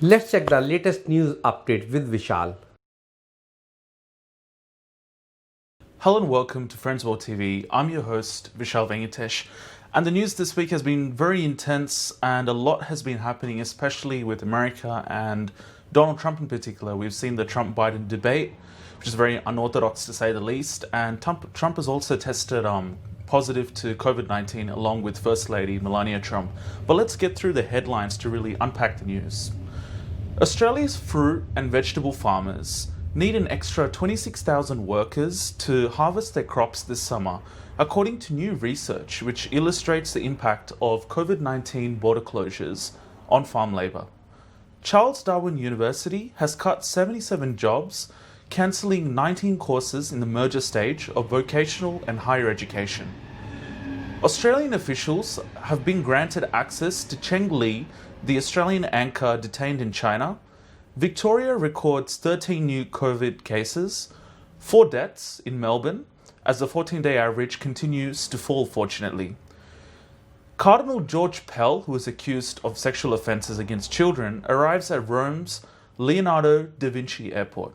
Let's check the latest news update with Vishal. Hello and welcome to Friends World TV. I'm your host, Vishal Venkatesh. And the news this week has been very intense and a lot has been happening, especially with America and Donald Trump in particular. We've seen the Trump-Biden debate, which is very unorthodox to say the least. And Trump has also tested positive to COVID-19 along with First Lady Melania Trump. But let's get through the headlines to really unpack the news. Australia's fruit and vegetable farmers need an extra 26,000 workers to harvest their crops this summer, according to new research which illustrates the impact of COVID-19 border closures on farm labour. Darwin University has cut 77 jobs, cancelling 19 courses in the merger stage of vocational and higher education. Australian officials have been granted access to Cheng Li, the Australian anchor detained in China. Victoria records 13 new COVID cases, 4 deaths in Melbourne, as the 14-day average continues to fall, fortunately. Cardinal Pell, who is accused of sexual offences against children, arrives at Rome's Leonardo da Vinci Airport.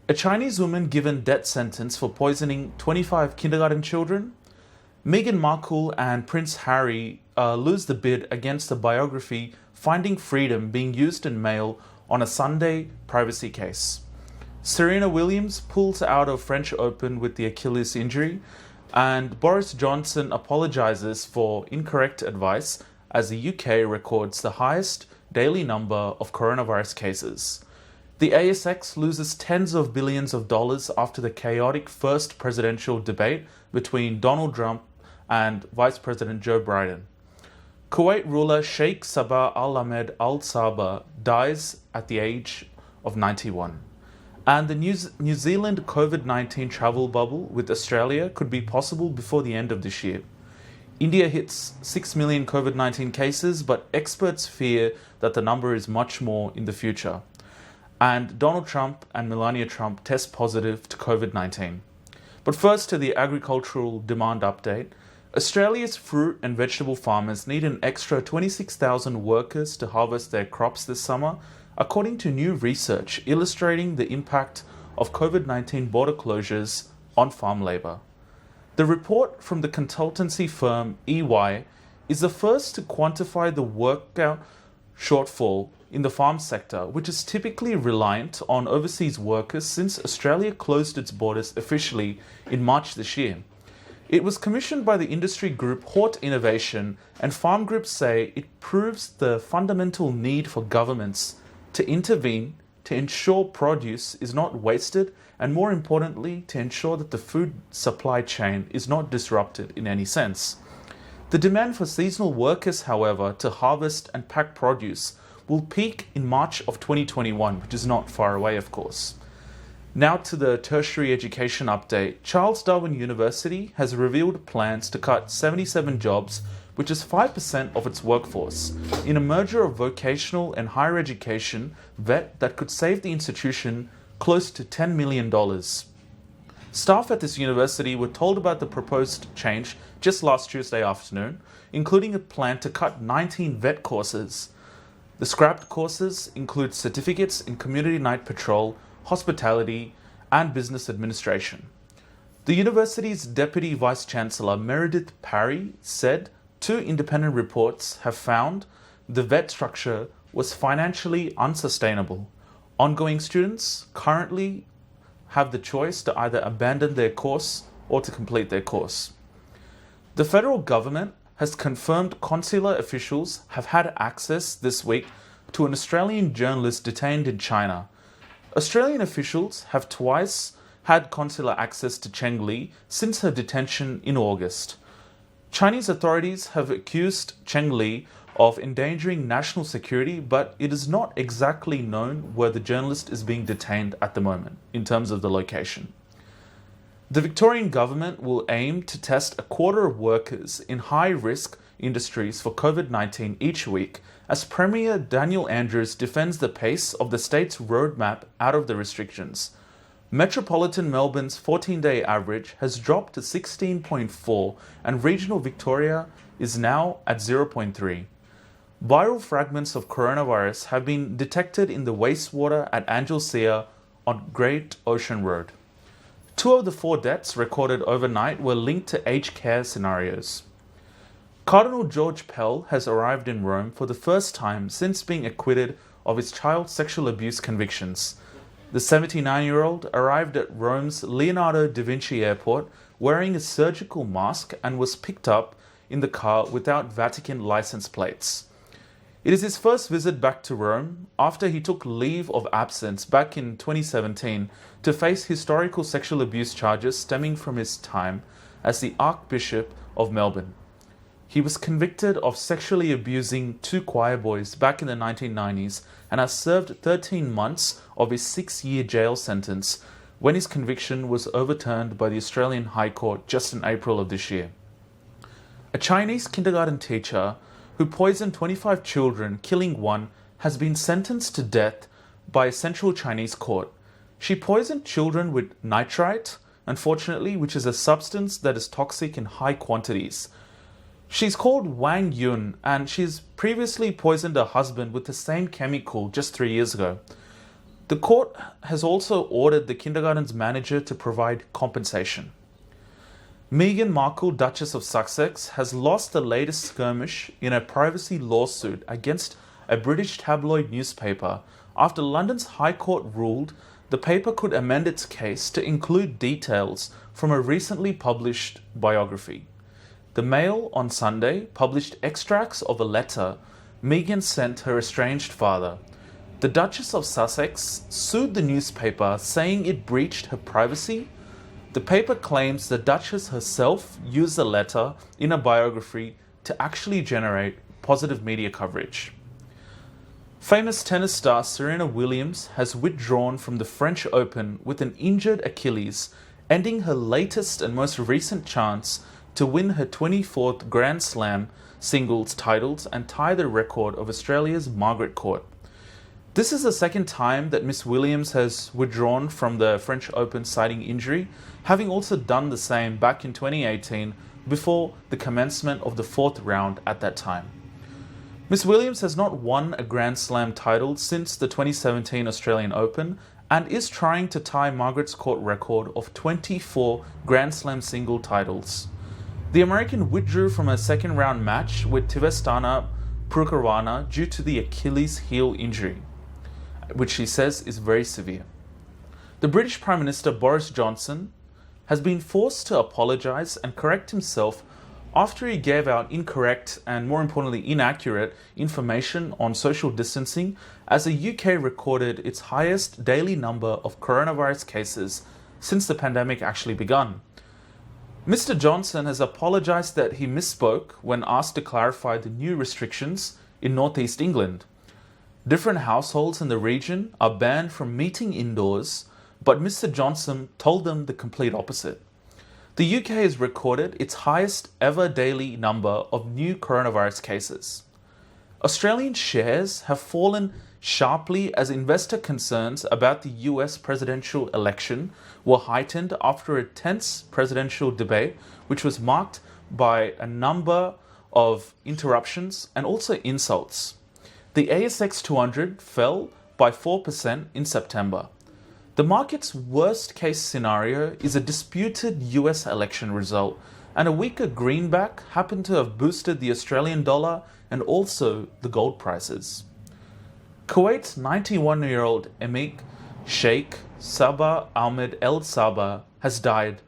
A Chinese woman given death sentence for poisoning 25 kindergarten children. Meghan Markle and Prince Harry lose the bid against the biography Finding Freedom being used in mail on a Sunday privacy case. Serena Williams pulls out of French Open with the Achilles injury, and Boris Johnson apologises for incorrect advice as the UK records the highest daily number of coronavirus cases. The ASX loses tens of billions of dollars after the chaotic first presidential debate between Donald Trump and Vice President Joe Biden. Kuwait ruler Sheikh Sabah Al-Ahmed Al-Sabah dies at the age of 91. And the New Zealand COVID-19 travel bubble with Australia could be possible before the end of this year. India hits 6 million COVID-19 cases, but experts fear that the number is much more in the future. And Donald Trump and Melania Trump test positive to COVID-19. But first to the agricultural demand update. Australia's fruit and vegetable farmers need an extra 26,000 workers to harvest their crops this summer, according to new research illustrating the impact of COVID-19 border closures on farm labour. The report from the consultancy firm EY is the first to quantify the workout shortfall in the farm sector, which is typically reliant on overseas workers since Australia closed its borders officially in March this year. It was commissioned by the industry group Hort Innovation, and farm groups say it proves the fundamental need for governments to intervene to ensure produce is not wasted and, more importantly, to ensure that the food supply chain is not disrupted in any sense. The demand for seasonal workers, however, to harvest and pack produce will peak in March of 2021, which is not far away, of course. Now to the tertiary education update. Darwin University has revealed plans to cut 77 jobs, which is 5% of its workforce, in a merger of vocational and higher education VET that could save the institution close to $10 million. Staff at this university were told about the proposed change just last Tuesday afternoon, including a plan to cut 19 VET courses. The scrapped courses include certificates in community night patrol, hospitality, and business administration. The university's Deputy Vice-Chancellor Meredith Parry said 2 independent reports have found the VET structure was financially unsustainable. Ongoing students currently have the choice to either abandon their course or to complete their course. The federal government has confirmed consular officials have had access this week to an Australian journalist detained in China. Australian officials have twice had consular access to Cheng Li since her detention in August. Chinese authorities have accused Cheng Li of endangering national security, but it is not exactly known where the journalist is being detained at the moment in terms of the location. The Victorian government will aim to test a quarter of workers in high-risk industries for COVID-19 each week, as Premier Daniel Andrews defends the pace of the state's roadmap out of the restrictions. Metropolitan Melbourne's 14-day average has dropped to 16.4 and regional Victoria is now at 0.3. Viral fragments of coronavirus have been detected in the wastewater at Anglesea on Great Ocean Road. 2 of the 4 deaths recorded overnight were linked to aged care scenarios. Cardinal Pell has arrived in Rome for the first time since being acquitted of his child sexual abuse convictions. The 79-year-old arrived at Rome's Leonardo da Vinci Airport wearing a surgical mask and was picked up in the car without Vatican license plates. It is his first visit back to Rome after he took leave of absence back in 2017 to face historical sexual abuse charges stemming from his time as the Archbishop of Melbourne. He was convicted of sexually abusing 2 choir boys back in the 1990s and has served 13 months of his 6-year jail sentence when his conviction was overturned by the Australian High Court just in April of this year. A Chinese kindergarten teacher who poisoned 25 children, killing 1, has been sentenced to death by a central Chinese court. She poisoned children with nitrite, unfortunately, which is a substance that is toxic in high quantities. She's called Wang Yun, and she's previously poisoned her husband with the same chemical just 3 years ago. The court has also ordered the kindergarten's manager to provide compensation. Meghan Markle, Duchess of Sussex, has lost the latest skirmish in a privacy lawsuit against a British tabloid newspaper after London's High Court ruled the paper could amend its case to include details from a recently published biography. The Mail on Sunday published extracts of a letter Meghan sent her estranged father. The Duchess of Sussex sued the newspaper, saying it breached her privacy. The paper claims the Duchess herself used the letter in a biography to actually generate positive media coverage. Famous tennis star Serena Williams has withdrawn from the French Open with an injured Achilles, ending her latest and most recent chance to win her 24th Grand Slam singles titles and tie the record of Australia's Margaret Court. This is the second time that Miss Williams has withdrawn from the French Open citing injury, having also done the same back in 2018 before the commencement of the 4th round at that time. Miss Williams has not won a Grand Slam title since the 2017 Australian Open and is trying to tie Margaret's Court record of 24 Grand Slam single titles. The American withdrew from a second round match with Tivestana Purkawana due to the Achilles heel injury, which she says is very severe. The British Prime Minister Boris Johnson has been forced to apologise and correct himself after he gave out incorrect and, more importantly, inaccurate information on social distancing as the UK recorded its highest daily number of coronavirus cases since the pandemic actually begun. Mr. Johnson has apologised that he misspoke when asked to clarify the new restrictions in northeast England. Different households in the region are banned from meeting indoors, but Mr. Johnson told them the complete opposite. The UK has recorded its highest ever daily number of new coronavirus cases. Australian shares have fallen sharply as investor concerns about the US presidential election were heightened after a tense presidential debate, which was marked by a number of interruptions and also insults. The ASX 200 fell by 4% in September. The market's worst case scenario is a disputed US election result, and a weaker greenback happened to have boosted the Australian dollar and also the gold prices. Kuwait's 91-year-old Emir Sheikh Sabah Ahmed El Sabah has died.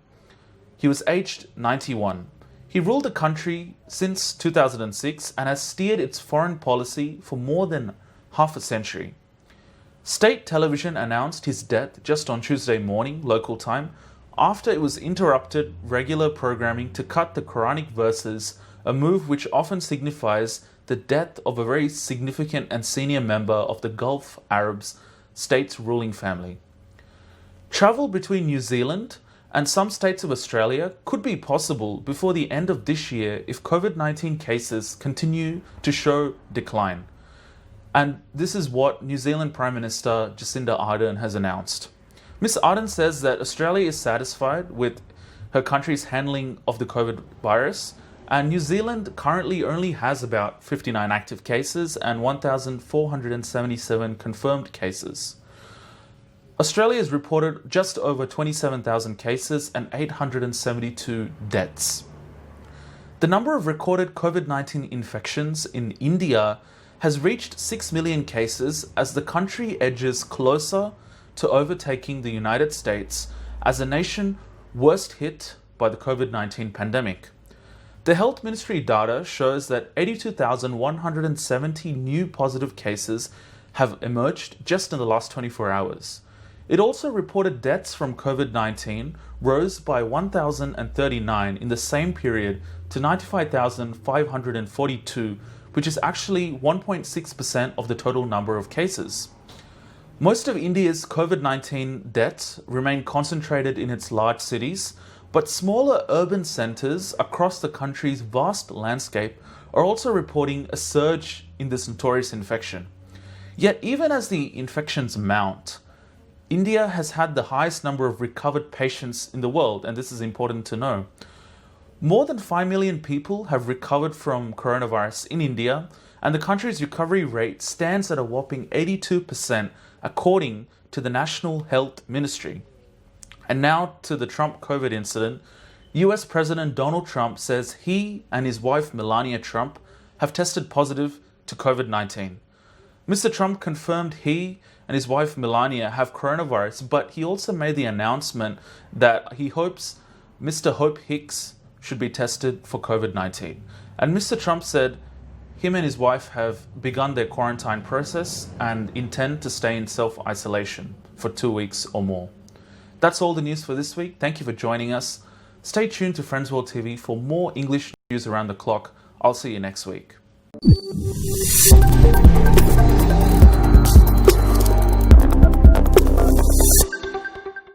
He was aged 91. He ruled the country since 2006 and has steered its foreign policy for more than half a century. State television announced his death just on Tuesday morning, local time, after it was interrupted regular programming to cut the Quranic verses, a move which often signifies the death of a very significant and senior member of the Gulf Arabs state's ruling family. Travel between New Zealand and some states of Australia could be possible before the end of this year if COVID-19 cases continue to show decline. And this is what New Zealand Prime Minister Jacinda Ardern has announced. Ms. Ardern says that Australia is satisfied with her country's handling of the COVID virus And New Zealand currently only has about 59 active cases and 1,477 confirmed cases. Australia has reported just over 27,000 cases and 872 deaths. The number of recorded COVID-19 infections in India has reached 6 million cases as the country edges closer to overtaking the United States as a nation worst hit by the COVID-19 pandemic. The Health Ministry data shows that 82,170 new positive cases have emerged just in the last 24 hours. It also reported deaths from COVID-19 rose by 1,039 in the same period to 95,542, which is actually 1.6% of the total number of cases. Most of India's COVID-19 deaths remain concentrated in its large cities, but smaller urban centers across the country's vast landscape are also reporting a surge in this notorious infection. Yet even as the infections mount, India has had the highest number of recovered patients in the world, and this is important to know. More than 5 million people have recovered from coronavirus in India, and the country's recovery rate stands at a whopping 82%, according to the National Health Ministry. And now to the Trump COVID incident. US President Donald Trump says he and his wife Melania Trump have tested positive to COVID-19. Mr. Trump confirmed he and his wife Melania have coronavirus, but he also made the announcement that he hopes Mr. Hope Hicks should be tested for COVID-19. And Mr. Trump said him and his wife have begun their quarantine process and intend to stay in self-isolation for 2 weeks or more. That's all the news for this week. Thank you for joining us. Stay tuned to Friends World TV for more English news around the clock. I'll see you next week.